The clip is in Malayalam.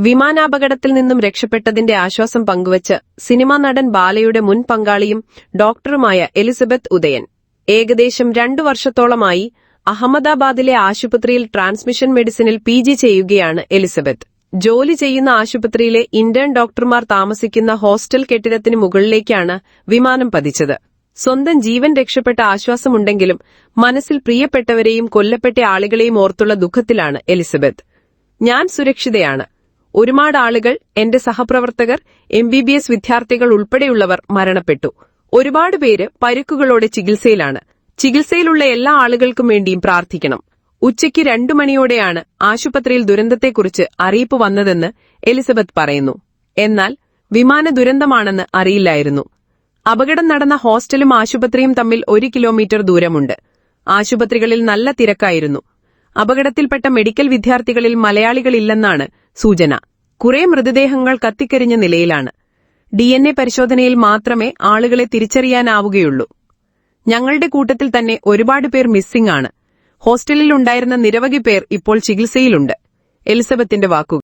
വിമാനാപകടത്തിൽ നിന്നും രക്ഷപ്പെട്ടതിന്റെ ആശ്വാസം പങ്കുവച്ച് സിനിമാ നടൻ ബാലയുടെ മുൻ പങ്കാളിയും ഡോക്ടറുമായ എലിസബത്ത് ഉദയൻ. ഏകദേശം 2 വർഷത്തോളമായി അഹമ്മദാബാദിലെ ആശുപത്രിയിൽ ട്രാൻസ്മിഷൻ മെഡിസിനിൽ PG ചെയ്യുകയാണ് എലിസബത്ത്. ജോലി ചെയ്യുന്ന ആശുപത്രിയിലെ ഇന്റേൺ ഡോക്ടർമാർ താമസിക്കുന്ന ഹോസ്റ്റൽ കെട്ടിടത്തിന് മുകളിലേക്കാണ് വിമാനം പതിച്ചത്. സ്വന്തം ജീവൻ രക്ഷപ്പെട്ട ആശ്വാസമുണ്ടെങ്കിലും മനസ്സിൽ പ്രിയപ്പെട്ടവരെയും കൊല്ലപ്പെട്ട ആളുകളെയും ഓർത്തുള്ള ദുഃഖത്തിലാണ് എലിസബത്ത്. ഞാൻ സുരക്ഷിതയാണ്. ഒരുപാട് ആളുകൾ, എന്റെ സഹപ്രവർത്തകർ, MBBS വിദ്യാർത്ഥികൾ ഉൾപ്പെടെയുള്ളവർ മരണപ്പെട്ടു. ഒരുപാട് പേര് പരുക്കുകളോടെ ചികിത്സയിലാണ്. ചികിത്സയിലുള്ള എല്ലാ ആളുകൾക്കും വേണ്ടിയും പ്രാർത്ഥിക്കണം. ഉച്ചയ്ക്ക് 2 മണിയോടെയാണ് ആശുപത്രിയിൽ ദുരന്തത്തെക്കുറിച്ച് അറിയിപ്പ് വന്നതെന്ന് എലിസബത്ത് പറയുന്നു. എന്നാൽ വിമാന ദുരന്തമാണെന്ന് അറിയില്ലായിരുന്നു. അപകടം നടന്ന ഹോസ്റ്റലും ആശുപത്രിയും തമ്മിൽ 1 കിലോമീറ്റർ ദൂരമുണ്ട്. ആശുപത്രികളിൽ നല്ല തിരക്കായിരുന്നു. അപകടത്തിൽപ്പെട്ട മെഡിക്കൽ വിദ്യാർത്ഥികളിൽ മലയാളികളില്ലെന്നാണ് സൂചന. കുറെ മൃതദേഹങ്ങൾ കത്തിക്കരിഞ്ഞ നിലയിലാണ്. DNA പരിശോധനയിൽ മാത്രമേ ആളുകളെ തിരിച്ചറിയാനാവുകയുള്ളൂ. ഞങ്ങളുടെ കൂട്ടത്തിൽ തന്നെ ഒരുപാട് പേർ മിസ്സിംഗ് ആണ്. ഹോസ്റ്റലിൽ ഉണ്ടായിരുന്ന നിരവധി പേർ ഇപ്പോൾ ചികിത്സയിലുണ്ട്. എലിസബത്തിന്റെ വാക്കുകൾ.